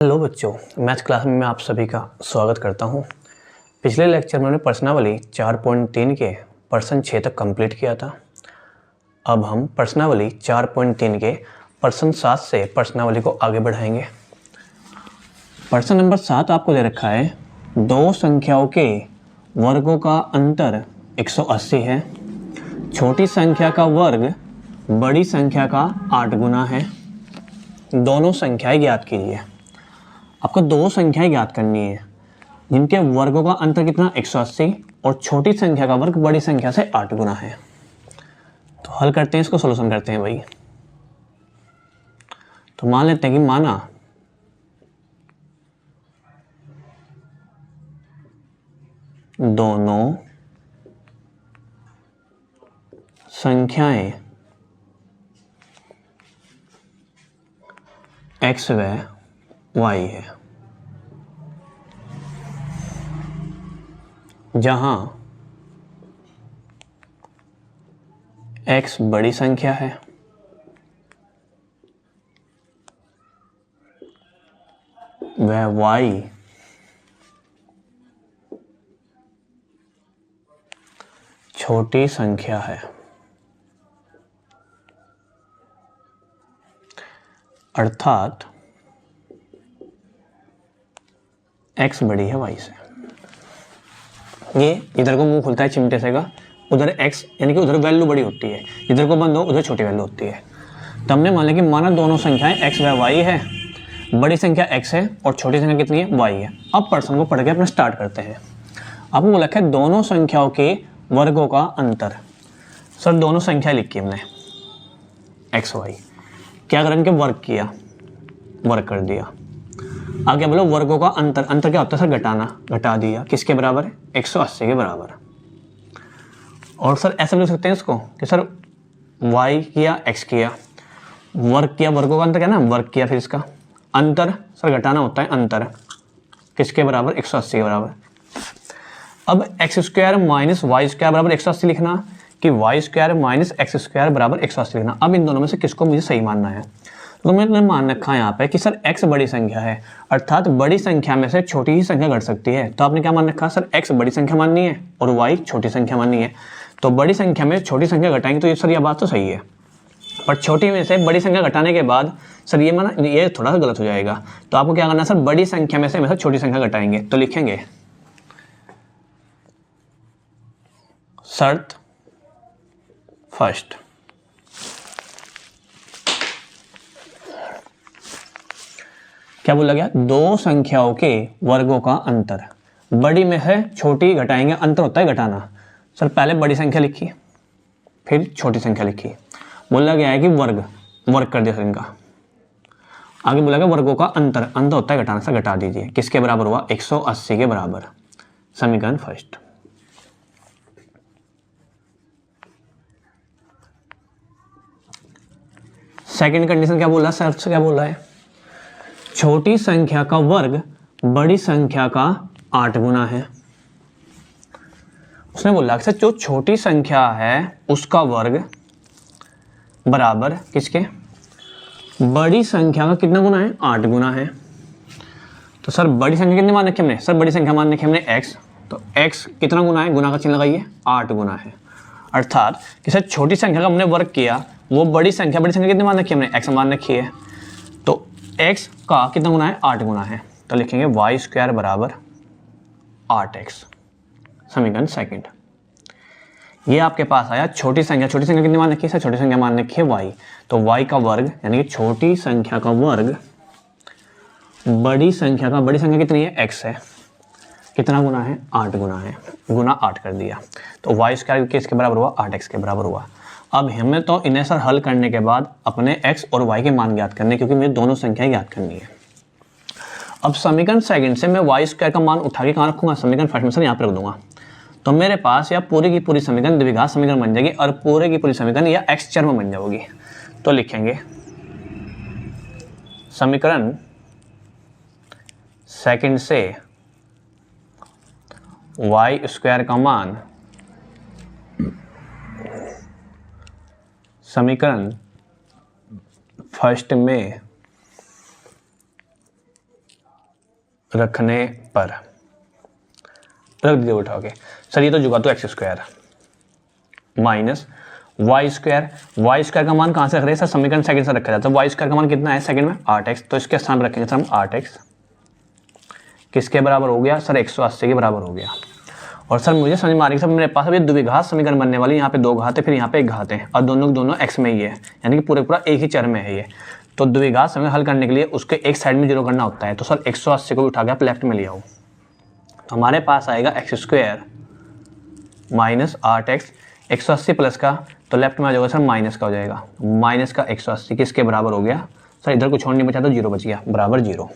Hello बच्चों, math class में मैं आप सभी का स्वागत करता हूं। पिछले लेक्चर में हमने प्रश्नावली 4.3 के प्रश्न 6 तक कंप्लीट किया था। अब हम प्रश्नावली 4.3 के प्रश्न 7 से प्रश्नावली को आगे बढ़ाएंगे। प्रश्न नंबर 7 आपको दे रखा है, दो संख्याओं के वर्गों का अंतर 180 है। छोटी संख्या का वर्ग बड़ी संख्या का 8 गुना है। दोनों संख्याएं ज्ञात कीजिए। आपको दो संख्याएं ज्ञात करनी है जिनके वर्गों का अंतर कितना 180 और छोटी संख्या का वर्ग बड़ी संख्या से 8 गुना है। तो हल करते हैं, इसको सॉल्यूशन करते हैं भाई। तो मान लेते हैं कि माना दोनों संख्याएं x व y है, जहां x बड़ी संख्या है वह y छोटी संख्या है। अर्थात x बड़ी है y से। ये इधर को मुंह खुलता है चिमटे से का, उधर x यानी कि उधर वैल्यू बड़ी होती है, इधर को बंद हो उधर छोटी वैल्यू होती है। तो हमने मान लिया कि माना दोनों संख्याएं x व y है, बड़ी संख्या x है और छोटी संख्या कितनी है y है। अब प्रश्न को पढ़ के अपना स्टार्ट करते हैं। आपको बोला है दोनों संख्याओं के वर्गों का अंतर। सर दोनों संख्या लिखी हमने x y, क्या करें इनके वर्ग किया, वर्ग कर दिया। आगे बोलो वर्गों का अंतर। अंतर क्या होता है सर? घटाना, घटा दिया। किसके बराबर है? 180 के बराबर। और सर ऐसे लिख सकते हैं इसको कि सर y किया x किया, वर्ग किया, वर्गों का अंतर क्या ना, वर्ग किया, फिर इसका अंतर सर घटाना होता है, अंतर किसके बराबर? 180 के बराबर। अब x square minus Y square बराबर 180 लिखना कि Y square minus X square बराबर 180 लिखना। अब इन दोनों में से किसको मुझे सही मानना है? तो मैंने मान रखा है यहाँ पे कि सर x बड़ी संख्या है, अर्थात बड़ी संख्या में से छोटी ही संख्या घट सकती है। तो आपने क्या मान रखा? सर x बड़ी संख्या माननी है और y छोटी संख्या माननी है। तो बड़ी संख्या में छोटी संख्या घटाएंगे तो ये सर यह बात तो सही है, पर छोटी में से बड़ी संख्या घटाने के बाद सर ये माना ये थोड़ा सा गलत हो जाएगा। तो आपको क्या करना है? सर बड़ी संख्या में से हमेशा छोटी संख्या घटाएंगे। तो लिखेंगे शर्त फर्स्ट, क्या बोला गया? दो संख्याओं के वर्गों का अंतर, बड़ी में है छोटी घटाएंगे, अंतर होता है घटाना। सर पहले बड़ी संख्या लिखी फिर छोटी संख्या लिखी। बोला गया है कि वर्ग, वर्ग कर दिया सर इनका। आगे बोला गया वर्गों का अंतर, अंतर होता है घटाना, सर घटा दीजिए। किसके बराबर हुआ? 180 के बराबर। समीकरण फर्स्ट। सेकंड कंडीशन क्या बोला? सर क्या बोला है? छोटी संख्या का वर्ग बड़ी संख्या का 8 गुना है। उसने बोला कि जो छोटी संख्या है उसका वर्ग बराबर किसके? बड़ी संख्या का कितना गुना है? 8 गुना है। तो सर बड़ी संख्या कितनी मान रखी हमने? सर बड़ी संख्या मान रखी हमने x, तो x कितना गुना है? गुना का चिन्ह लगाइए, 8 गुना है। अर्थात कि सर छोटी संख्या का हमने वर्ग किया, वो बड़ी संख्या कितनी मान रखी हमने? x मान रखी है, तो x का कितना गुना है? 8 गुना है। तो लिखेंगे वाई स्क्वायर बराबर 8x। समीकरण सेकंड। ये आपके पास आया छोटी संख्या कितनी मान रखी है? छोटी संख्या मान रखी है y, तो y का वर्ग यानी कि छोटी संख्या का वर्ग बड़ी संख्या कितनी है? x है। कितना गुना है? 8 गुना है, गुना 8 कर दिया। तो वाई स्क्वायर किसके बराबर हुआ? 8x के बराबर हुआ। अब हमें तो इन्हें सर हल करने के बाद अपने x और y के मान ज्ञात करने, क्योंकि मुझे दोनों संख्याएं ज्ञात करनी है। अब समीकरण सेकंड से मैं वाई स्क्वायर का मान उठा के कहाँ रखूंगा? समीकरण फर्स्ट में सर यहाँ पर रख दूंगा। तो मेरे पास या पूरी की पूरी समीकरण द्विघात समीकरण बन जाएगी और पूरे की पूरी समीकरण या x चर में बन जाओगी। तो लिखेंगे समीकरण सेकंड से वाई स्क्वायर का मान समीकरण फर्स्ट में रखने पर रख दीजिए उठा के। सर ये तो जुगा तो X square minus Y square. Y square का मान कहाँ से रख रहे हैं सर, समीकरण सेकंड से रखा जाता है। वाई स्क्वायर का मान कितना है सेकंड में 8x, तो इसके स्थान पर रखेंगे सर हम 8x। किसके बराबर हो गया सर 180 के बराबर हो गया। और सर मुझे समझ में आ रही है सर मेरे पास अभी द्विघात समीकरण बनने वाली, यहाँ पे 2 घात है फिर यहाँ पे 1 घात है और दोनों x में ही है, यानी कि पूरा एक ही चर में है ये। तो द्विघात समीकरण हल करने के लिए उसके एक साइड में 0 करना होता है। तो सर 180 को भी उठा के आप लेफ्ट में ले आओ, तो हमारे पास आएगा x square minus 8x। 180 plus का तो लेफ्ट में आ जाएगा सर माइनस का हो जाएगा, माइनस का 180 किसके बराबर हो गया सर, इधर को छोड़ नहीं बचा तो 0 बच गया, बराबर 0।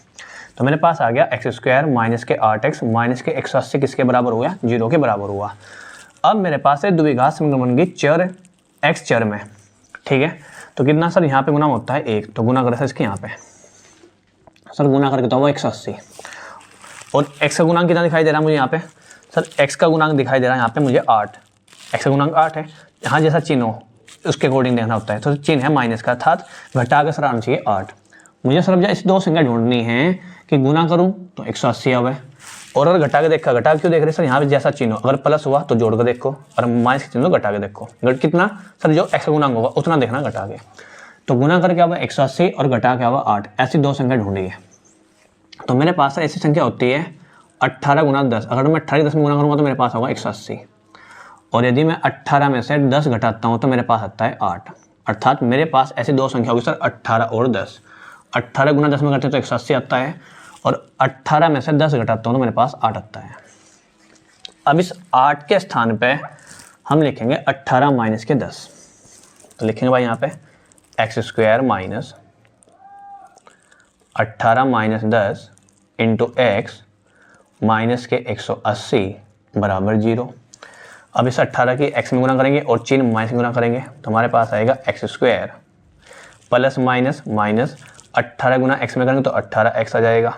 तो मेरे पास आ गया एक्स स्क्वायर माइनस के 8x माइनस के 180 किसके बराबर हो गया, 0 के बराबर हुआ। अब मेरे पास है द्विघात समीकरण बन गई चर x चर में, ठीक है। तो कितना सर यहाँ पे गुना होता है 1, तो गुना करें सर इसके यहाँ पे सर गुना करके तो वो 180 और x का गुणांक कितना दिखाई दे रहा है मुझे यहाँ पे सर, x का गुणांक दिखाई दे रहा है यहाँ पे मुझे 8, x का गुणांक 8 है। यहाँ जैसा चिन्ह हो उसके अकॉर्डिंग देखना होता है, तो चिन्ह है माइनस का, अर्थात घटा के सर आना चाहिए 8। मुझे सर अब ऐसी 2 संख्या ढूंढनी है कि गुना करूँ तो 180 आवे, और अगर घटा के देखा, घटा क्यों देख रहे सर, यहाँ पे जैसा चिन्ह हो, अगर प्लस हुआ तो जोड़ के देखो और माइनस के चिन्ह तो घटा के देखो। कितना सर जो x का गुणांक होगा उतना देखना घटा के, तो गुना करके आवा 180 और घटा के आवा 8, ऐसी 2 संख्या ढूंढी है। तो मेरे पास ऐसी संख्या होती है 18 गुना 10। अगर मैं 18 10 में गुना करूँगा तो मेरे पास होगा 180, और यदि मैं 18 में से 10 घटाता हूँ तो मेरे पास आता है 8। अर्थात मेरे पास ऐसी 2 संख्या होगी सर 18 और 10। 18 गुना 10 में करते हैं तो 180 आता है, और 18 में से 10 घटाता हूँ तो मेरे पास 8 आता है। अब इस 8 के स्थान पे हम लिखेंगे 18 माइनस के 10, तो लिखेंगे भाई यहाँ पे x square minus 18 minus 10 into x minus के 180 बराबर 0। अब इस 18 की x में गुना करेंगे और चिन्ह माइनस में गुना करेंगे, तो हमारे पास आएगा x square plus minus minus 18 गुना x में करेंगे तो 18x आ जाएगा,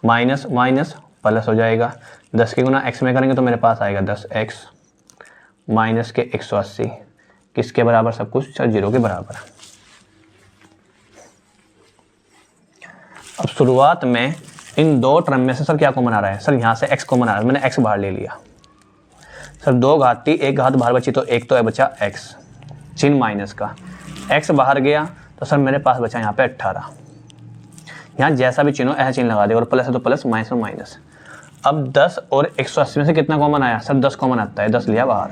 माइनस माइनस प्लस हो जाएगा। 10 के गुना x में करेंगे तो मेरे पास आएगा 10x माइनस के 180 किसके बराबर, सब कुछ सर 0 के बराबर। अब शुरुआत में इन 2 टर्म में से सर क्या कॉमन आ रहा है सर, यहाँ से x कॉमन आ रहा है, मैंने x बाहर ले लिया सर, 2 घात थी 1 घात बाहर बची तो 1 तो है बचा x, चिन्ह माइनस का, x बाहर गया तो सर मेरे पास बचा यहाँ पे 18। यहाँ जैसा भी चिन्ह हो ऐसा चिन्ह लगा देगा, और प्लस है तो प्लस, माइनस में माइनस। अब 10 और 180 में से कितना कॉमन आया सर, 10 कॉमन आता है, 10 लिया बाहर।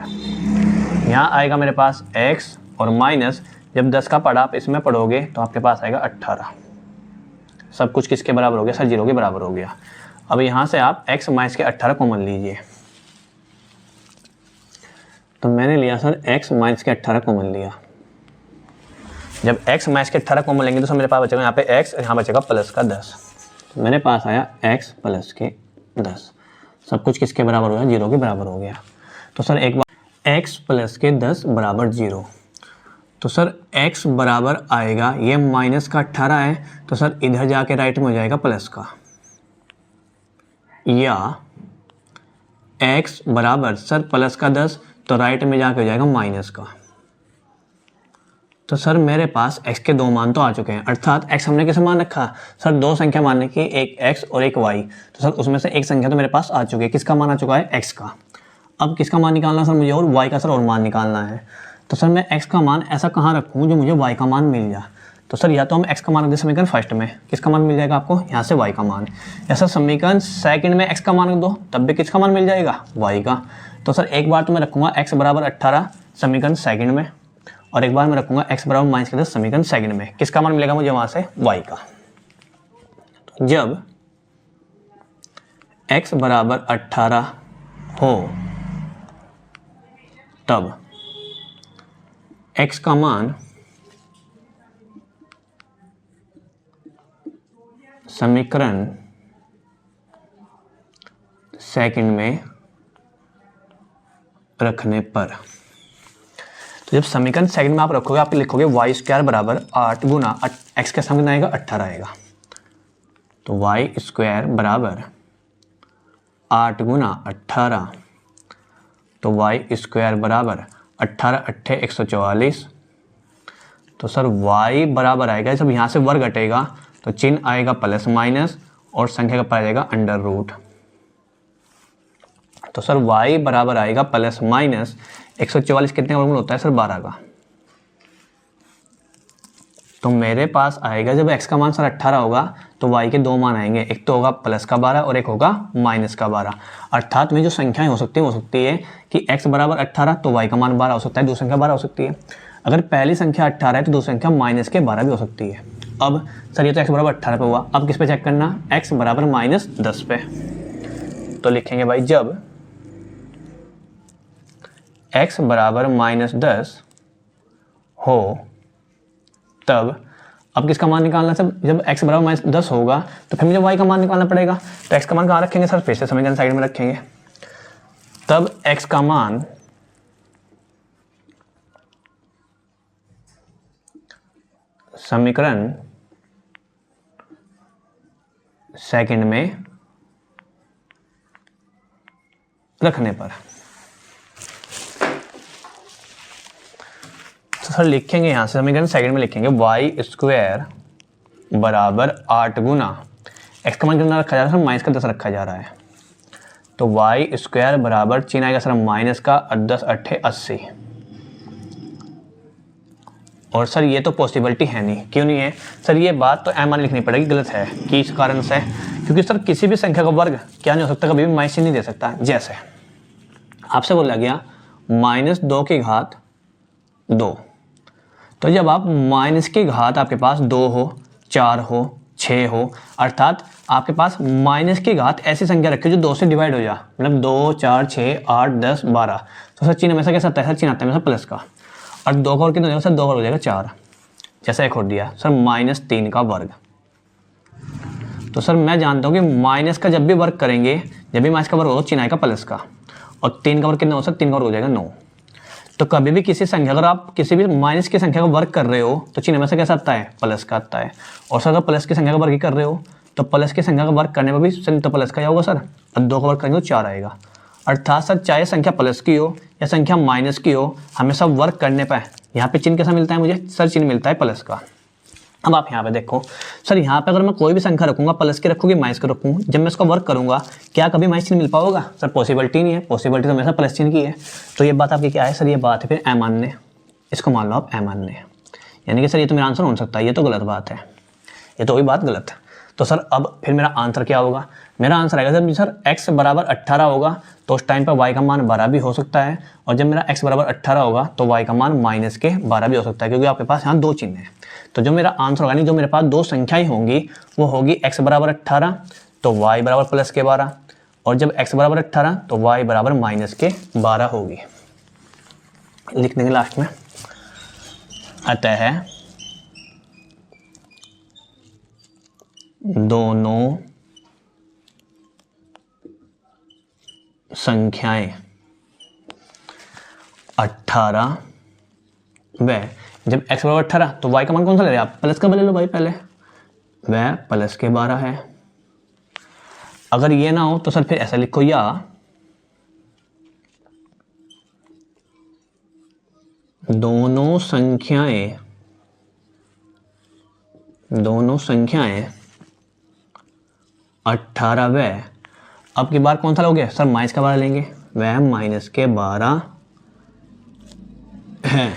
यहाँ आएगा मेरे पास x और माइनस, जब 10 का पढ़ा आप इसमें पढ़ोगे तो आपके पास आएगा 18। सब कुछ किसके बराबर हो गया सर, 0 के बराबर हो गया। अब यहाँ से आप x माइनस के 18 कॉमन लीजिए, तो मैंने लिया सर x माइनस के 18 कॉमन लिया। जब x माइनस के 18 कॉमन लेंगे तो सर मेरे पास बचेगा यहाँ पे x और यहाँ बचेगा प्लस का 10, तो मेरे पास आया x प्लस के 10। सब कुछ किसके बराबर हो गया, 0 के बराबर हो गया। तो सर एक बार x प्लस के 10 बराबर 0, तो सर x बराबर आएगा, ये माइनस का 18 है तो सर इधर जाके राइट में हो जाएगा प्लस का, या x बराबर सर प्लस का 10 तो राइट में जाके हो जाएगा माइनस का। तो सर मेरे पास x के 2 मान तो आ चुके हैं, अर्थात x हमने किसे मान रखा सर, 2 संख्या मानने की, एक x और एक y, तो सर उसमें से एक संख्या तो मेरे पास आ चुकी है। किसका मान आ चुका है, x का। अब किसका मान निकालना सर मुझे, और y का सर और मान निकालना है। तो सर मैं x का मान ऐसा कहाँ रखूँ जो मुझे y का मान मिल जाए, तो सर या तो हम x का मान रख दे समीकरण फर्स्ट में, किसका मान मिल जाएगा आपको यहाँ से y का मान, या सर समीकरण सेकंड में x का मान रख दो तब भी किसका मान मिल जाएगा, y का। तो सर एक बार तो मैं रखूँगा x बराबर 18 समीकरण सेकंड में, और एक बार मैं रखूँगा x बराबर माइनस के 10 समीकरण सेकंड में, किसका मान मिलेगा मुझे वहाँ से, y का। तो जब x बराबर 18 हो तब x का मान समीकरण सेकंड में रखने पर, तो जब समीकरण सेकंड में आप रखोगे आप लिखोगे वाई स्क्वायर बराबर 8 गुना x के सामने आएगा 18 आएगा, तो वाई स्क्वायर बराबर 8 गुना 18, तो वाई स्क्वायर बराबर 18 अट्ठे 144, तो सर y बराबर आएगा, जब यहाँ से वर्ग हटेगा तो चिन्ह आएगा प्लस माइनस और संख्या का पाया जाएगा अंडर रूट। तो सर y बराबर आएगा प्लस माइनस 144 कितने का वर्गमूल होता है सर 12 का। तो मेरे पास आएगा जब x का मान सर 18 होगा तो y के दो मान आएंगे, एक तो होगा प्लस का 12 और एक होगा माइनस का 12। अर्थात में जो संख्याएं हो सकती है कि x बराबर 18 तो y का मान 12 हो सकता है, दूसरी संख्या 12 हो सकती है। अगर पहली संख्या 18 है तो दूसरी संख्या माइनस के 12 भी हो सकती है। अब सर ये तो x बराबर 18 पे हुआ, अब किस पे चेक करना, x बराबर माइनस 10 पे। तो लिखेंगे भाई जब x बराबर माइनस 10 हो तब, अब किसका मान निकालना है, जब x बराबर माइनस 10 होगा तो फिर मुझे y का मान निकालना पड़ेगा। तो x का मान कहाँ रखेंगे सर, फिर से समीकरण साइड में रखेंगे। तब x का मान समीकरण सेकंड में रखने पर, तो सर लिखेंगे यहाँ से समीकरण सेकंड में लिखेंगे y स्क्वायर बराबर 8 गुना x का मान कितना रखा जा रहा है सर, माइनस का 10 रखा जा रहा है। तो y स्क्वायर बराबर चिन्ह आएगा सर माइनस का 10 8 80। और सर ये तो पॉसिबिलिटी है नहीं, क्यों नहीं है सर, ये बात तो एम लिखनी पड़ेगी, गलत है। कि इस कारण से, क्योंकि सर किसी भी संख्या का वर्ग क्या नहीं हो सकता, कभी भी माइनस चिन्ह नहीं दे सकता। जैसे आपसे बोला गया माइनस 2 की घात 2, तो जब आप माइनस की घात आपके पास 2 हो, 4 हो, 6 हो, अर्थात आपके पास माइनस की घात ऐसी संख्या रखी जो 2 से डिवाइड हो जा, मतलब 2 4 6 8 10 12, तो सर चिन्ह हमेशा कैसा आता है, सर चिन्ह आता है हमेशा प्लस का। और 2 का वर्ग कितना हो जाएगा सर, 2 का वर्ग हो जाएगा 4। जैसा एक और दिया सर माइनस 3 का वर्ग। तो सर मैं जानता हूँ कि माइनस का जब भी वर्ग करेंगे, जब भी माइनस का वर्ग हो चिन्ह आएगा प्लस का, और 3 का वर्ग कितना हो सर, 3 का वर्ग हो जाएगा 9। तो कभी भी किसी संख्या, अगर आप किसी भी माइनस की संख्या का वर्ग कर रहे हो तो चिन्ह में से कैसा आता है, प्लस का आता है। और सर अगर प्लस की संख्या का वर्ग ही कर रहे हो तो प्लस की संख्या का वर्ग करने पर भी चिन्ह तो प्लस का ही होगा सर, और 2 का वर्ग करेंगे तो 4 आएगा। अर्थात सर चाहे संख्या प्लस की हो या संख्या माइनस की हो, हमेशा वर्ग करने पर यहाँ पे चिन्ह कैसा मिलता है मुझे, सर चिन्ह मिलता है प्लस का। अब आप यहाँ पे देखो सर, यहाँ पे अगर मैं कोई भी संख्या रखूंगा, प्लस की रखूँगी माइनस की रखूँ, जब मैं इसका वर्ग करूंगा क्या कभी माइनस चिन्ह मिल पाओगा सर, पॉसिबिलिटी नहीं है, पॉसिबिलिटी तो हमेशा प्लस चिन्ह की है। तो ये बात आपकी क्या है सर, ये बात है फिर ए मान्य, इसको मान लो आप ए मान्य, यानी कि सर ये तो मेरा आंसर हो सकता है, ये तो गलत बात है, ये तो वही बात गलत है। तो सर अब फिर मेरा आंसर क्या होगा, मेरा आंसर आएगा जब सर x बराबर 18 होगा तो उस टाइम पर y का मान 12 भी हो सकता है, और जब मेरा x बराबर 18 होगा तो y का मान माइनस के 12 भी हो सकता है, क्योंकि आपके पास यहाँ 2 चिन्ह हैं। तो जो मेरा आंसर होगा, नहीं जो मेरे पास 2 संख्याएं होंगी वो होगी x बराबर 18 तो y बराबर प्लस के 12, और जब x बराबर 18 तो y बराबर माइनस के 12 होगी। लिख देंगे लास्ट में, अतः दोनों संख्याएं 18 व, जब x बराबर 18 तो y का मान कौन सा ले रहे हैं आप, प्लस का ले लो भाई पहले, वह प्लस के 12 है। अगर ये ना हो तो सर फिर ऐसा लिखो, या दोनों संख्याएं 18 व, अब की बार कौन सा लोगे सर, माइनस का 12 लेंगे, वह माइनस के 12 है।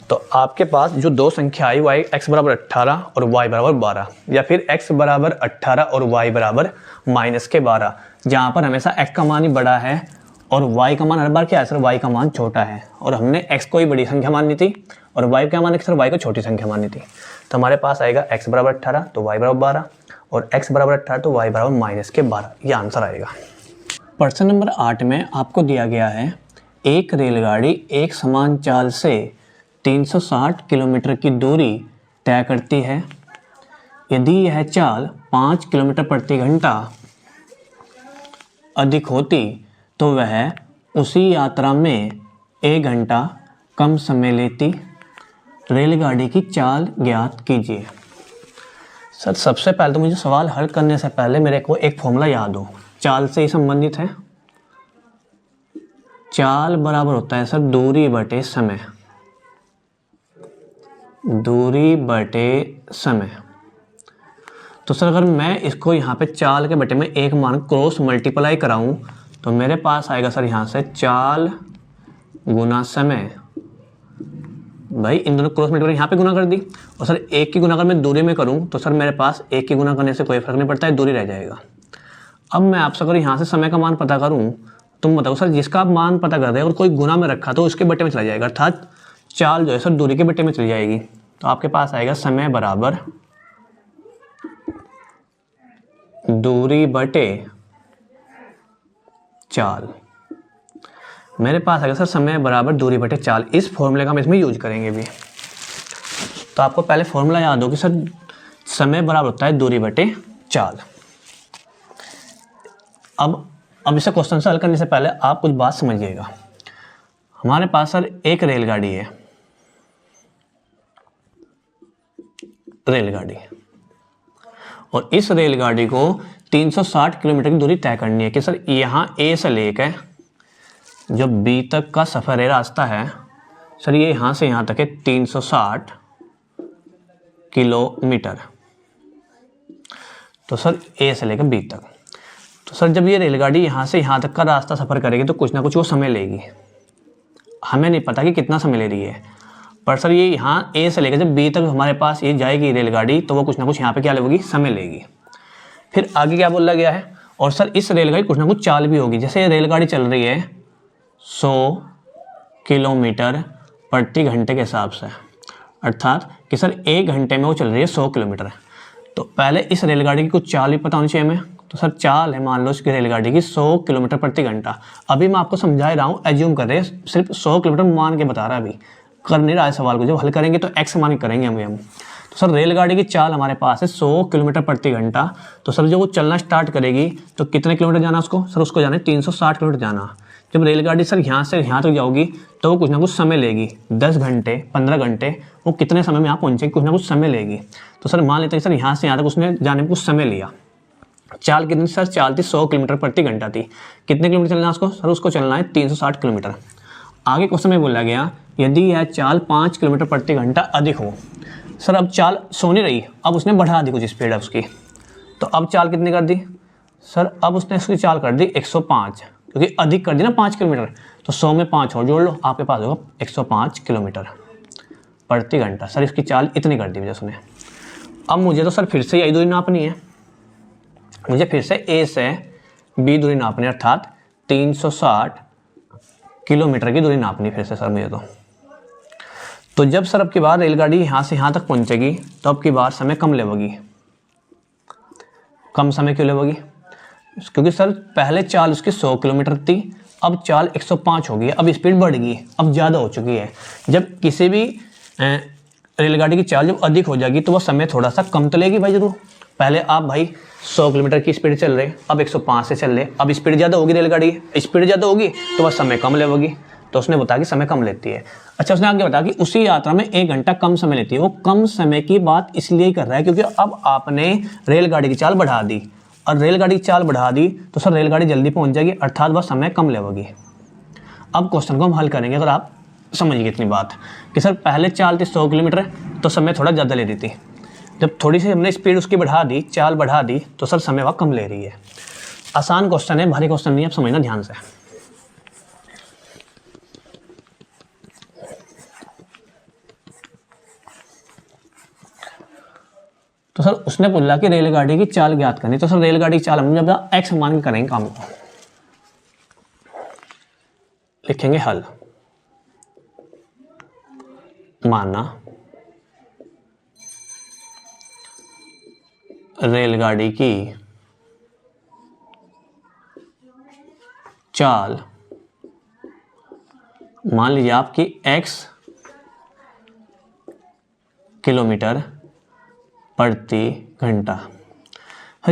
तो आपके पास जो 2 संख्या आई, y x बराबर 18 और y बराबर 12, या फिर x बराबर 18 और y बराबर माइनस के 12, जहाँ पर हमेशा x का मान ही बड़ा है और y का मान हर बार क्या है सर, y का मान छोटा है, और हमने x को ही बड़ी संख्या माननी थी और y क्या माने सर, y को छोटी संख्या माननी थी। तो हमारे पास आएगा x बराबर 18 तो y बराबर 12, और x बराबर 18 तो y बराबर माइनस के 12, ये आंसर आएगा। प्रश्न नंबर 8 में आपको दिया गया है, एक रेलगाड़ी एक समान चाल से 360 किलोमीटर की दूरी तय करती है। यदि यह चाल 5 किलोमीटर प्रति घंटा अधिक होती तो वह उसी यात्रा में 1 घंटा कम समय लेती। रेलगाड़ी की चाल ज्ञात कीजिए। सर सबसे पहले तो मुझे सवाल हल करने से पहले मेरे को एक फॉर्मूला याद हो, चाल से ही संबंधित है। चाल बराबर होता है सर दूरी बटे समय, दूरी बटे समय। तो सर अगर मैं इसको यहाँ पे चाल के बटे में एक मान क्रॉस मल्टीप्लाई कराऊँ तो मेरे पास आएगा सर यहाँ से चाल गुना समय। भाई इन दोनों क्रॉस मल्टीप्लाई यहाँ पे गुना कर दी, और सर एक की गुना अगर मैं दूरी में करूँ तो सर मेरे पास एक की गुना करने से कोई फर्क नहीं पड़ता है, दूरी रह जाएगा। अब मैं आपसे अगर यहाँ से समय का मान पता करूँ, तुम बताओ सर जिसका आप मान पता कर रहे हो और कोई गुना में रखा तो उसके बटे में चला जाएगा, अर्थात चाल जो है सर दूरी के बटे में चली जाएगी। तो आपके पास आएगा समय बराबर दूरी बटे चाल। मेरे पास आएगा सर समय बराबर दूरी बटे चाल। इस फॉर्मूले का हम इसमें यूज करेंगे भी। तो आपको पहले फॉर्मूला याद हो कि सर समय बराबर होता है दूरी बटे चाल। अब इसे क्वेश्चन से हल करने से पहले आप कुछ बात समझिएगा। हमारे पास सर एक रेलगाड़ी है, और इस रेलगाड़ी को 360 किलोमीटर की दूरी तय करनी है कि सर यहाँ ए से लेकर जो बी तक का सफ़र है, रास्ता है सर, ये यहाँ से यहाँ तक है 360 किलोमीटर। तो सर ए से लेकर बी तक, तो सर जब ये रेलगाड़ी यहाँ से यहाँ तक का रास्ता सफ़र करेगी तो कुछ ना कुछ वो समय लेगी। हमें नहीं पता कि कितना समय ले रही है, पर सर ये यहाँ ए से लेकर जब बी तक हमारे पास ये जाएगी रेलगाड़ी तो वो कुछ ना कुछ यहाँ पे क्या लेगी, समय लेगी। फिर आगे क्या बोला गया है, और सर इस रेलगाड़ी कुछ ना कुछ चाल भी होगी। जैसे ये रेलगाड़ी चल रही है 100 किलोमीटर प्रति घंटे के हिसाब से, अर्थात कि सर 1 घंटे में वो चल रही है 100 किलोमीटर। तो पहले इस रेलगाड़ी की कुछ चाल भी पता होनी चाहिए हमें। तो सर चाल है मान लो इसकी रेलगाड़ी की 100 किलोमीटर प्रति घंटा। अभी मैं आपको समझा रहा हूँ, एज्यूम कर रहे हैं, सिर्फ 100 किलोमीटर मान के बता रहा है, अभी कर नहीं रहा है सवाल को। जब हल करेंगे तो एक्स मान करेंगे हम। तो सर रेलगाड़ी की चाल हमारे पास है 100 किलोमीटर प्रति घंटा। तो सर जब वो चलना स्टार्ट करेगी तो कितने किलोमीटर जाना उसको, सर उसको जाना है 360 किलोमीटर जाना। जब रेलगाड़ी सर यहाँ से यहाँ तक जाओगी तो वो कुछ ना कुछ समय लेगी, 10 घंटे 15 घंटे, वो कितने समय में यहाँ पहुँचेगी, कुछ ना कुछ समय लेगी। तो सर मान लेते हैं सर यहाँ से यहाँ तक उसने जाने में कुछ समय लिया। चाल कितनी सर, चाल थी 100 किलोमीटर प्रति घंटा थी। कितने किलोमीटर चलना है उसको, सर उसको चलना है 360 किलोमीटर। आगे क्वेश्चन में बोला गया यदि यह चाल 5 किलोमीटर प्रति घंटा अधिक हो। सर अब चाल सो नहीं रही, अब उसने बढ़ा दी कुछ स्पीड है उसकी। तो अब चाल कितनी कर दी, सर अब उसने इसकी चाल कर दी 105, क्योंकि अधिक कर दी ना 5 किलोमीटर। तो 100 में 5 और जोड़ लो, आपके पास होगा 105 किलोमीटर प्रति घंटा। सर इसकी चाल इतनी कर दी वजह उसने। अब मुझे तो सर फिर से यही दूरी नापनी है, मुझे फिर से ए से बी दूरी नापनी है, अर्थात 360 किलोमीटर की दूरी नापनी फिर से सर मुझे तो जब सर अब की बार रेलगाड़ी यहाँ से यहाँ तक पहुँचेगी तो अब की बार समय कम लेगी। कम समय क्यों लेगी, क्योंकि सर पहले चाल उसकी 100 किलोमीटर थी, अब चाल 105 हो गई, अब स्पीड बढ़ गई, अब ज़्यादा हो चुकी है। जब किसी भी रेलगाड़ी की चाल जब अधिक हो जाएगी तो वह समय थोड़ा सा कम तो लेगी भाई जरूर। पहले आप भाई 100 किलोमीटर की स्पीड चल रहे, अब 105 से चल रहे, अब स्पीड ज़्यादा होगी, रेलगाड़ी स्पीड ज़्यादा होगी तो वह समय कम लेगी। तो उसने बताया कि समय कम लेती है। अच्छा उसने आगे बताया कि उसी यात्रा में 1 घंटा कम समय लेती है। वो कम समय की बात इसलिए ही कर रहा है क्योंकि अब आपने रेलगाड़ी की चाल बढ़ा दी, और रेलगाड़ी की चाल बढ़ा दी तो सर रेलगाड़ी जल्दी पहुंच जाएगी, अर्थात वह समय कम लेगी। अब क्वेश्चन को हम हल करेंगे अगर आप समझिए इतनी बात कि सर पहले चाल थी 100 किलोमीटर तो समय थोड़ा ज़्यादा ले रही थी, जब थोड़ी सी हमने स्पीड उसकी बढ़ा दी, चाल बढ़ा दी, तो सर समय वह कम ले रही है। आसान क्वेश्चन है, भारी क्वेश्चन नहीं है, आप समझना ध्यान से। तो सर उसने बोला कि रेलगाड़ी की चाल ज्ञात करनी, तो सर रेलगाड़ी की चाल हम जब एक्स मान के करेंगे काम को, लिखेंगे हल। माना रेलगाड़ी की चाल मान लीजिए आपकी x किलोमीटर प्रति घंटा।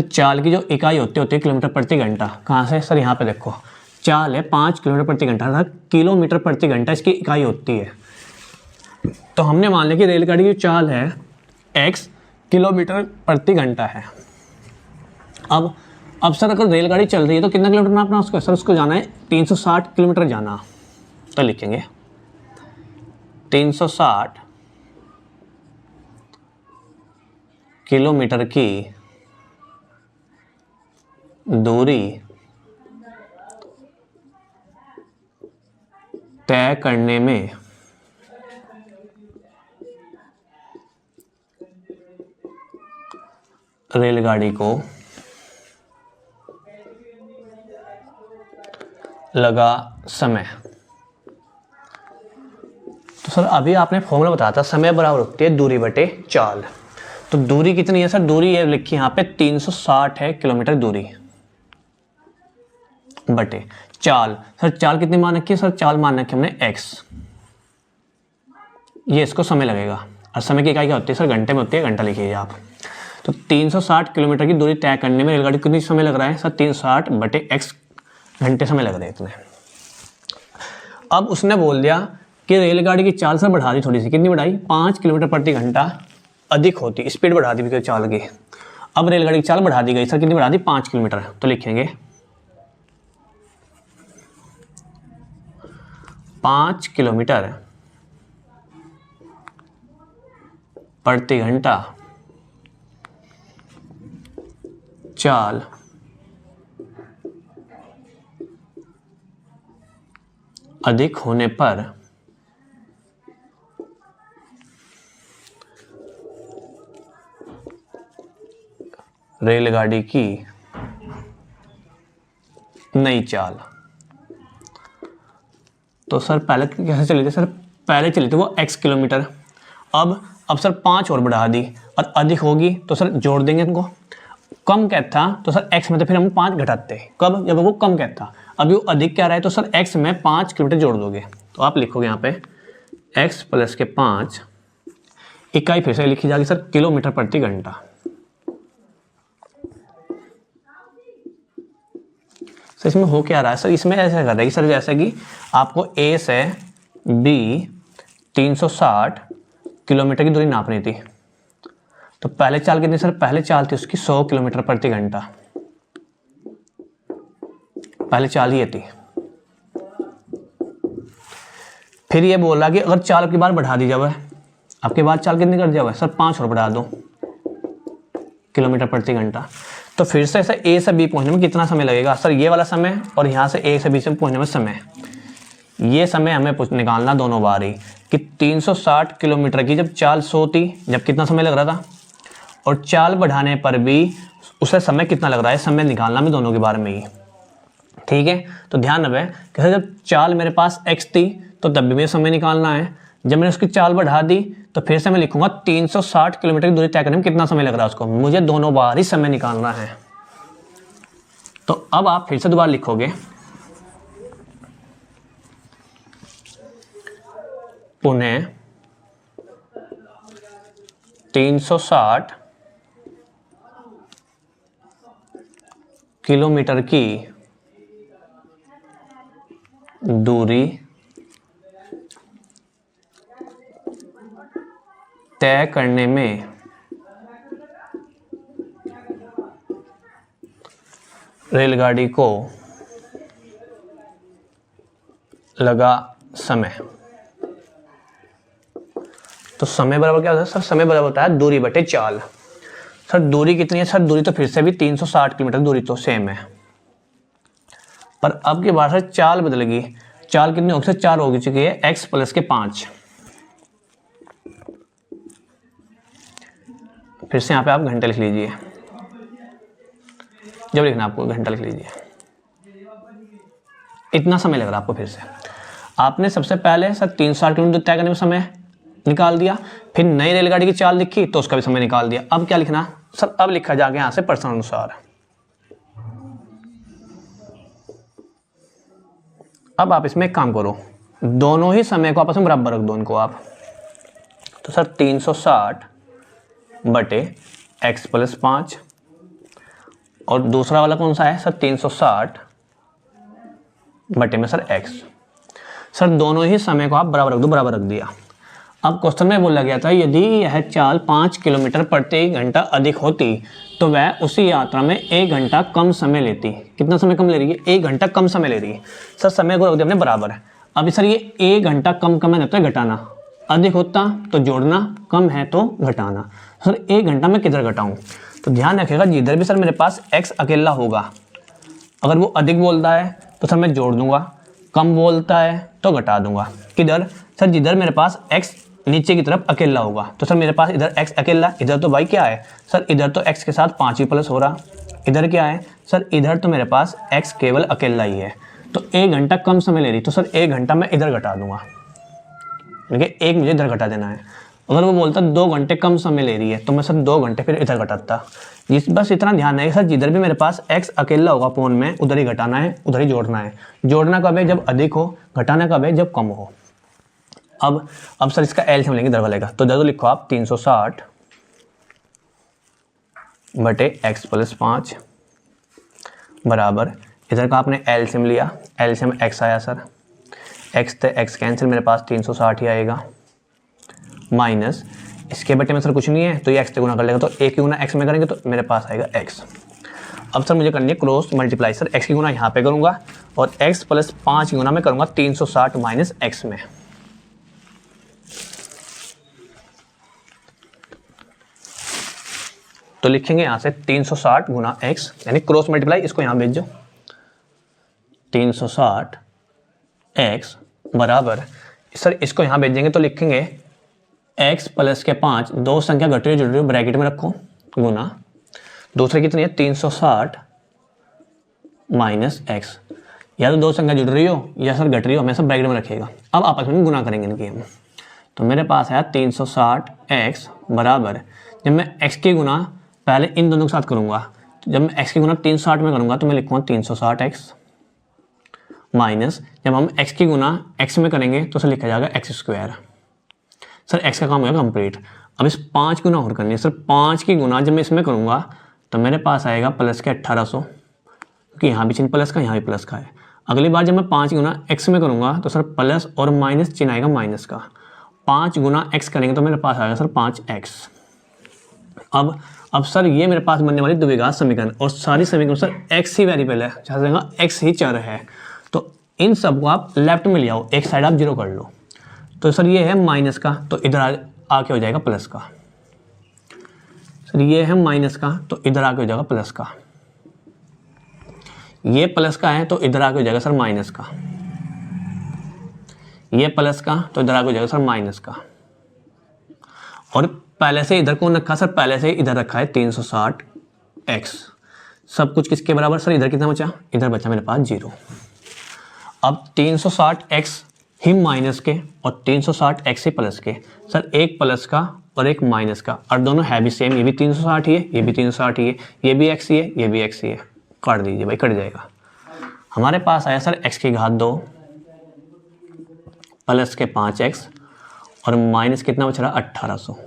चाल की जो इकाई होती है किलोमीटर प्रति घंटा। कहाँ से सर, यहाँ पे देखो चाल है 5 किलोमीटर प्रति घंटा, किलोमीटर प्रति घंटा इसकी इकाई होती है। तो हमने मान लिया कि रेलगाड़ी की चाल है x किलोमीटर प्रति घंटा है। अब सर अगर रेलगाड़ी चल रही है तो कितना किलोमीटर नापना उसको, सर उसको जाना है 360 किलोमीटर जाना। तो लिखेंगे 360 किलोमीटर की दूरी तय करने में रेलगाड़ी को लगा समय। तो सर अभी आपने फॉर्मूला बताया था, समय बराबर होती है दूरी बटे चाल। तो दूरी कितनी है सर? दूरी है लिखी यहाँ पे 360 है किलोमीटर दूरी बटे चाल। सर चाल कितनी मान रखी है? सर चाल मान रखी हमने x। ये इसको समय लगेगा, और समय की इकाई क्या होती है सर? घंटे में होती है, घंटा लिखिए आप। तो 360 किलोमीटर की दूरी तय करने में रेलगाड़ी को कितनी समय लग रहा है सर? 360 बटे x घंटे समय लग रहे हैं इतने। अब उसने बोल दिया कि रेलगाड़ी की चाल सर बढ़ा दी थोड़ी सी। कितनी बढ़ाई? 5 किलोमीटर प्रति घंटा अधिक होती, स्पीड बढ़ा दी चाल की। अब रेलगाड़ी की चाल बढ़ा दी गई सर, कितनी बढ़ा दी? 5 किलोमीटर। तो लिखेंगे 5 किलोमीटर प्रति घंटा चाल अधिक होने पर रेलगाड़ी की नई चाल। तो सर पहले कैसे चली थी सर? पहले चली थी वो x किलोमीटर। अब सर 5 और बढ़ा दी, और अधिक होगी तो सर जोड़ देंगे इनको। कम कहता था तो सर x में तो फिर हम 5 घटाते। कब? जब वो कम कहता। अभी वो अधिक क्या रहा है तो सर x में 5 किलोमीटर जोड़ दोगे। तो आप लिखोगे यहाँ पे x प्लस के 5, इकाई फिर से लिखी जाएगी सर किलोमीटर प्रति घंटा। सर इसमें हो क्या रहा है सर? इसमें ऐसा कर रहा है सर जैसे कि आपको A से B 360 किलोमीटर की दूरी नापनी थी। तो पहले चाल कितनी सर? पहले चाल थी उसकी 100 किलोमीटर प्रति घंटा। पहले चाल ये थी। फिर ये बोला कि अगर चाल आपकी बार बढ़ा दी जाए, आपके बाद चाल कितनी कर जाए सर? 5 और बढ़ा दो किलोमीटर प्रति घंटा। तो फिर से ऐसा A से B पहुंचने में कितना समय लगेगा सर? ये वाला समय और यहाँ से A से B से पहुंचने में समय, ये समय हमें निकालना दोनों बार ही कि 360 किलोमीटर की जब चाल 100 थी, जब कितना समय लग रहा था, और चाल बढ़ाने पर भी उसे समय कितना लग रहा है, समय निकालना में दोनों के बारे में ही। ठीक है, तो ध्यान रहे कि जब चाल मेरे पास x थी तो तब भी मुझे समय निकालना है। जब मैंने उसकी चाल बढ़ा दी तो फिर से मैं लिखूंगा 360 किलोमीटर की दूरी तय करने में कितना समय लग रहा है उसको, मुझे दोनों बार ही समय निकालना है। तो अब आप फिर से दोबारा लिखोगे पुनः 360 किलोमीटर की दूरी तय करने में रेलगाड़ी को लगा समय। तो समय बराबर क्या होता है सर? समय बराबर होता है दूरी बटे चाल। सर दूरी कितनी है सर? दूरी तो फिर से भी 360 किलोमीटर दूरी तो सेम है, पर अब के बाद सर चाल बदल गई। चाल कितनी होगी सर? 4 हो चुकी है x प्लस के 5। फिर से यहाँ पे आप घंटे लिख लीजिए, जब लिखना आपको घंटा लिख लीजिए। इतना समय लग रहा है आपको। फिर से आपने सबसे पहले सर 360 किलोमीटर तय करने में समय निकाल दिया, फिर नई रेलगाड़ी की चाल लिखी तो उसका भी समय निकाल दिया। अब क्या लिखना सर? अब लिखा जाके यहाँ से प्रश्न अनुसार। अब आप इसमें एक काम करो, दोनों ही समय को आपस में बराबर रख दो इनको आप। तो सर 360 बटे x प्लस 5, और दूसरा वाला कौन सा है सर? 360 बटे में सर x। सर दोनों ही समय को आप बराबर रख दो, बराबर रख दिया। अब क्वेश्चन में बोला गया था यदि यह चाल 5 किलोमीटर प्रति घंटा अधिक होती तो वह उसी यात्रा में 1 घंटा कम समय लेती। कितना समय कम ले रही है? 1 घंटा कम समय ले रही है। सर समय को रख दिया हमने बराबर है। अब सर ये 1 घंटा कम है तो घटाना, अधिक होता तो जोड़ना, कम है तो घटाना। सर 1 घंटा में किधर घटाऊं? तो ध्यान रखिएगा जिधर भी सर मेरे पास x अकेला होगा अगर वो अधिक बोलता है तो सर मैं जोड़ दूंगा, कम बोलता है तो घटा दूंगा। किधर सर? जिधर मेरे पास x नीचे की तरफ अकेला होगा। तो सर मेरे पास इधर x अकेला, इधर तो भाई क्या है सर, इधर तो x के साथ 5 ही प्लस हो रहा, इधर क्या है सर, इधर तो मेरे पास x केवल अकेला ही है। तो 1 घंटा कम समय ले रही, तो सर 1 घंटा मैं इधर घटा दूंगा, देखिए 1 मुझे इधर घटा देना है। अगर वो बोलता 2 घंटे कम समय ले रही है तो मैं सर 2 घंटे फिर इधर घटाता। बस इतना ध्यान है सर, जिधर भी मेरे पास x अकेला होगा फोन में उधर ही घटाना है, उधर ही जोड़ना है। जोड़ना कब है? जब अधिक हो, घटाना कब है? जब कम हो। अब सर इसका एलसीएम लेंगे इधर वाले का, तो इधर लिखो आप 360 बटे x प्लस 5 बराबर, इधर का आपने एलसीएम लिया, एलसीएम x आया सर, x से x कैंसिल, मेरे पास 360 ही आएगा, माइनस इसके बटे में सर कुछ नहीं है तो ये x से गुना कर लेगा, तो a की गुना x में करेंगे तो मेरे पास आएगा x। अब सर मुझे करनी है क्रॉस मल्टीप्लाई, सर x की गुना यहाँ पे करूँगा और x प्लस 5 की गुना में करूँगा 360 माइनस x में। तो लिखेंगे यहाँ से 360 गुना x, यानी क्रॉस मल्टीप्लाई, इसको यहाँ भेज दो, 360 x बराबर, सर इसको यहाँ भेजेंगे तो लिखेंगे x प्लस के 5, दो संख्या घट रही है जुड़ रही है, ब्रैकेट में रखो, गुना दूसरे कितनी है 360 माइनस x, या तो दो संख्या जुड़ रही हो या सर घट रही हो, हमेशा ब्रैकेट में रखिएगा। अब आपस में गुना करेंगे इनकी हम, तो मेरे पास है 360 x बराबर, जब मैं x की गुना पहले इन दोनों के साथ करूंगा, तो जब मैं x की गुना 360 में करूंगा तो मैं लिखूंगा 360 x माइनस, जब हम x की गुना x में करेंगे तो सर लिखा जाएगा x स्क्वायर। सर x का काम होगा कंप्लीट। अब इस 5 गुना और करनी है सर, 5 की गुना जब मैं इसमें करूंगा तो मेरे पास आएगा प्लस के 1800, क्योंकि यहाँ भी चिन्ह प्लस का यहाँ भी प्लस का है। अगली बार जब मैं 5 गुना x में करूंगा तो सर प्लस और माइनस चिन्ह आएगा माइनस का, 5 गुना x करेंगे तो मेरे पास आएगा सर 5x। अब सर ये मेरे पास बनने वाली द्विघात समीकरण, और सारी समीकरण सर x ही वेरिएबल है, जहाँ x ही चर है, तो इन सबको आप लेफ्ट में ले आओ, एक साइड आप जीरो कर लो। तो सर ये है माइनस का, तो इधर आके हो जाएगा प्लस का। सर ये है माइनस का, तो इधर आके हो जाएगा प्लस का। ये प्लस का है तो इधर आके हो जाएगा सर माइनस का। ये प्लस का तो इधर आके हो जाएगा सर माइनस का। और पहले से इधर कौन रखा सर? पहले से इधर रखा है 360x। सब कुछ किसके बराबर सर? इधर कितना बचा? इधर बचा मेरे पास 0। अब 360x ही माइनस के और 360x ही प्लस के, सर एक प्लस का और एक माइनस का, और दोनों है भी सेम, ये भी 360 ही है, ये भी 360 ही है, ये भी x ही है, ये भी x ही है। काट दीजिए भाई, कट जाएगा। हमारे पास आया सर x की घात 2 प्लस के 5x और माइनस कितना बच रहा? 1800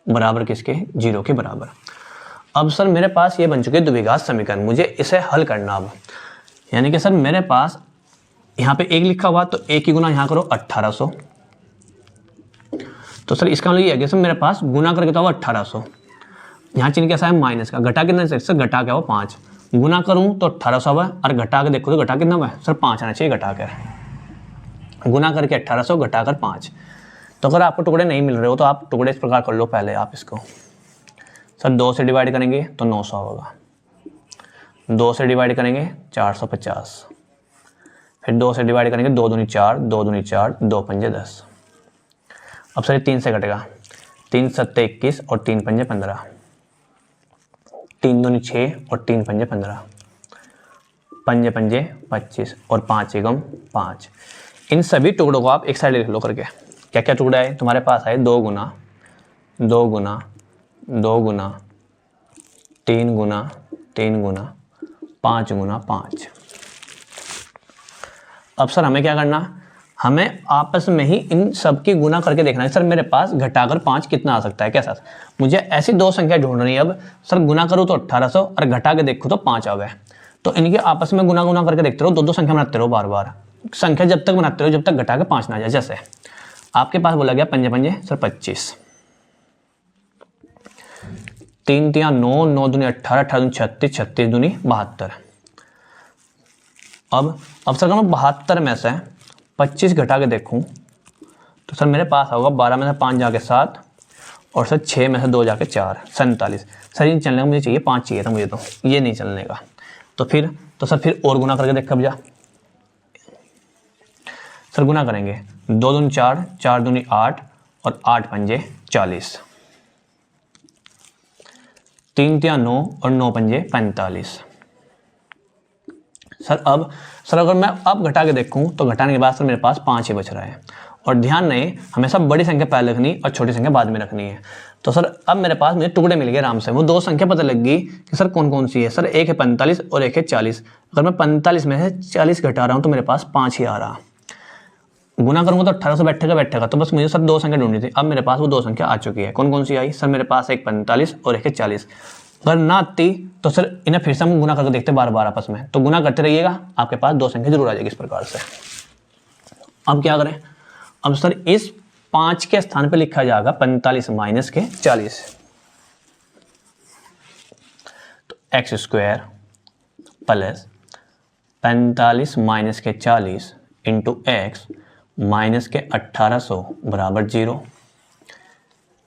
बराबर किसके? 0 के बराबर। अब सर मेरे पास ये बन चुके द्विघात समीकरण, मुझे इसे हल करना। अब यानी कि सर मेरे पास यहाँ पे 1 लिखा हुआ, तो 1 की गुना यहाँ करो 1800, तो सर इसका मतलब ये है कि सर मेरे पास गुना करके तो हुआ 1800, यहाँ चिन्ह कैसा है? माइनस का। घटा कितना सर? घटा क्या हुआ? 5। गुना करूँ तो 1800 हुआ, और घटा के देखो तो घटा कितना हुआ सर? 5 आना चाहिए घटा कर। गुना करके 1800, घटा कर 5। तो अगर आपको टुकड़े नहीं मिल रहे हो तो आप टुकड़े इस प्रकार कर लो। पहले आप इसको सर 2 से डिवाइड करेंगे तो 900 होगा, 2 से डिवाइड करेंगे 450, फिर 2 से डिवाइड करेंगे 2 दूनी 4, 2 दूनी 4, 2 पंजे 10। अब सर 3 से कटेगा, 3 सत्ते 21 और 3 पंजे 15, 3 दूनी 6 और 3 पंजे 15, पंजे पंजे 25 और 5 एकम 5। इन सभी टुकड़ों को आप एक साइड लिख लो करके। क्या क्या टुकड़ा है तुम्हारे पास? है 2 गुना 2 गुना 2 गुना 3 गुना 3 गुना 5 गुना 5। अब सर हमें क्या करना? हमें आपस में ही इन सब की गुना करके देखना है। सर मेरे पास घटाकर 5 कितना आ सकता है? कैसा? मुझे ऐसी दो संख्या ढूंढनी है। अब सर गुना करूँ तो 1800 और घटा के देखूँ तो 5 आ गए। तो इनके आपस में गुना गुना करके देखते रहो, दो संख्या बनाते रहो, बार बार संख्या जब तक बनाते रहो जब तक घटा के 5 ना आ जाए। जैसे आपके पास बोला गया पंजे पंजे सर 25, 3 तिया 9, 9 दूनी 18, 18 दूनी 36, 36 दूनी 72। अब सर मैं 72 में से 25 घटा के देखूं तो सर मेरे पास होगा 12 में से 5 जाके 7 और सर 6 में से 2 जाके 4, 47। सर ये चलने का मुझे चाहिए 5 चाहिए था मुझे, तो ये नहीं चलने का। तो सर फिर और गुना करके देख भैया सर, गुना करेंगे 2 दूनी 4, 4 दूनी 8 और 8 पंजे 40, 3 तिया 9 और 9 पंजे 45। सर अगर मैं अब घटा के देखूं तो घटाने के बाद सर मेरे पास 5 ही बच रहा है। और ध्यान नहीं, हमेशा बड़ी संख्या पहले रखनी और छोटी संख्या बाद में रखनी है। तो सर अब मेरे पास मुझे टुकड़े मिल गए आराम से, वो 2 संख्या पता लग गई कि सर कौन कौन सी है। सर एक है 45 और एक है 40। अगर मैं 45 में से 40 घटा रहा हूँ तो मेरे पास 5 ही आ रहा। गुना करूंगा तो 1800 बैठेगा। तो बस मुझे सर 2 संख्या ढूंढनी थी। अब मेरे पास वो 2 संख्या आ चुकी है। कौन कौन सी आई? सर मेरे पास एक 45 और एक है 40। अगर ना आती तो सर इन्हें फिर से हम गुना करके देखते बार बार आपस में। तो गुना करते रहिएगा, आपके पास 2 संख्या जरूर आ जाएगी इस प्रकार से। अब क्या करें? अब सर इस 5 के स्थान पे लिखा जाएगा 45 माइनस के 40। तो एक्स स्क्वायर प्लस 45 माइनस के 40 इंटू एक्स माइनस के 1800 बराबर 0।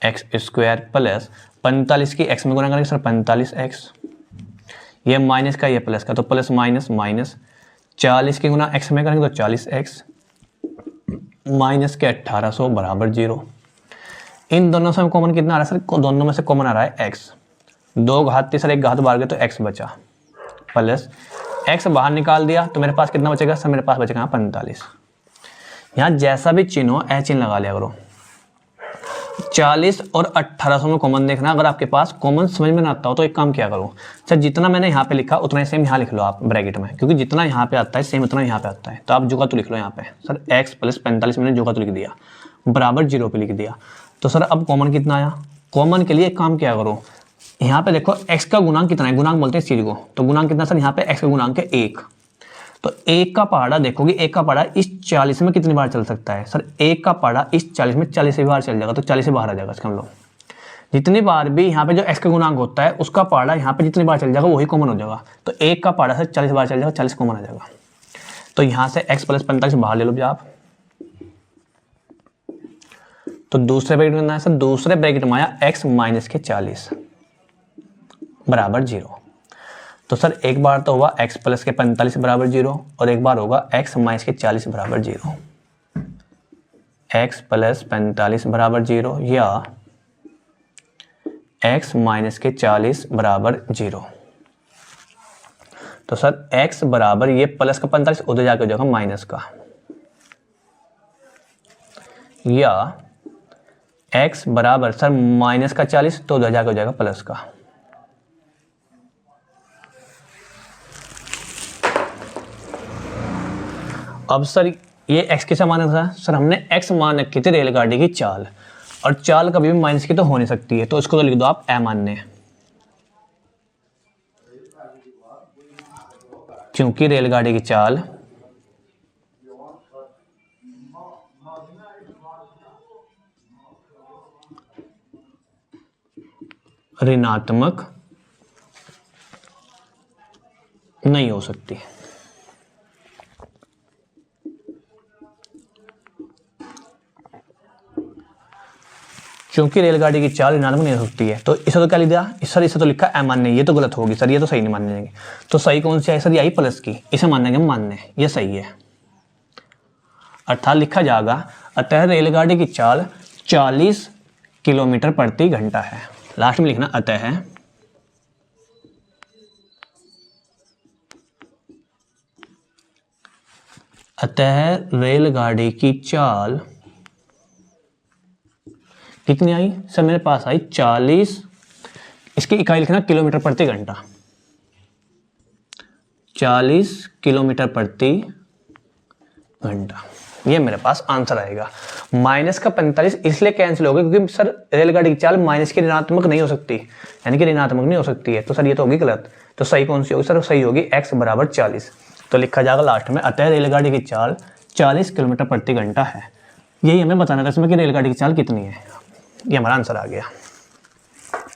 एक्स स्क्वायर प्लस 45 की एक्स में गुना करेंगे सर 45x, ये माइनस का ये प्लस का, तो प्लस माइनस माइनस 40 की गुना एक्स में करेंगे तो 40x माइनस के 1800 बराबर 0। इन दोनों से कॉमन कितना आ रहा है सर? दोनों में से कॉमन आ रहा है x। 2 घात थी सर, 1 घात बाहर गए तो x बचा, प्लस x बाहर निकाल दिया तो मेरे पास कितना बचेगा सर? मेरे पास बचेगा 45। यहाँ जैसा भी चिन्ह हो चिन्ह लगा लिया करो। 40 और 1800 में कॉमन देखना। अगर आपके पास कॉमन समझ में ना आता हो तो एक काम किया करो सर, जितना मैंने यहाँ पे लिखा उतना ही सेम यहाँ लिख लो आप ब्रैकेट में, क्योंकि जितना यहाँ पे आता है सेम उतना यहाँ पे आता है। तो आप जो का तो लिख लो यहाँ पे सर x प्लस 45 मैंने जो का तो लिख दिया बराबर 0 पे लिख दिया। तो सर अब कॉमन कितना आया? कॉमन के लिए एक काम किया करो, यहाँ पे देखो x का गुणांक कितना है, गुणांक बोलते हैं चीज को। तो गुणांक कितना सर? यहाँ पे x का गुणांक है 1। तो 1 का पहाड़ा देखोगे, 1 का पहाड़ा इस 40 में कितनी बार चल सकता है सर? 1 का पहाड़ा इस 40 में 40 से बाहर चल जाएगा, तो 40 से बाहर आ जाएगा इसका हम लोग। जितनी बार भी यहाँ पे जो x का गुणांक होता है उसका पहाड़ा यहाँ पे जितनी बार चल जाएगा वही कॉमन हो जाएगा। तो 1 का पहाड़ा सर 40 बार चल जाएगा, 40 कॉमन आ जाएगा। तो यहाँ से x प्लस 45 बाहर ले लो भैया आप। तो दूसरे ब्रैकेट में है सर, दूसरे ब्रैकेट में आया x माइनस के 40 बराबर 0। तो सर एक बार तो हुआ x प्लस के 45 बराबर 0 और एक बार होगा x माइनस के 40 बराबर 0। x प्लस 45 बराबर 0 या x माइनस के 40 बराबर 0। तो सर x बराबर ये प्लस का 45 उधर जाके हो जाएगा माइनस का, या x बराबर सर माइनस का 40 तो उधर जाके हो जाएगा प्लस का। अब सर ये x किसे माना था सर? हमने x मान रखी थी रेलगाड़ी की चाल, और चाल कभी भी माइनस की तो हो नहीं सकती है, तो इसको तो लिख दो आप m मानने, क्योंकि रेलगाड़ी की चाल ऋणात्मक नहीं हो सकती। क्योंकि रेलगाड़ी की चाल ऋणात्मक नहीं हो सकती है, तो इसे तो क्या लिख दिया सर? इसे तो लिखा है मानने, ये तो गलत होगी सर, ये तो सही नहीं मानेंगे। तो सही कौन सी है सर? यही प्लस की, इसे मानेंगे मानने, ये सही है। अर्थात लिखा जाएगा अतः रेलगाड़ी की चाल 40 किलोमीटर प्रति घंटा है। लास्ट में लिखना अतः रेलगाड़ी की चाल कितनी आई सर? मेरे पास आई 40, इसकी इकाई लिखना किलोमीटर प्रति घंटा, 40 किलोमीटर प्रति घंटा, ये मेरे पास आंसर आएगा। माइनस का 45 इसलिए कैंसिल हो गया क्योंकि सर रेलगाड़ी की चाल माइनस की ऋणात्मक नहीं हो सकती, यानी कि ऋणात्मक नहीं हो सकती है, तो सर ये तो होगी गलत। तो सही कौन सी होगी सर? सही होगी x बराबर 40। तो लिखा जाएगा लास्ट में अतः रेलगाड़ी की चाल 40 किलोमीटर प्रति घंटा है। यही हमें बताना था इसमें कि रेलगाड़ी की चाल कितनी है। ये हमारा आंसर आ गया।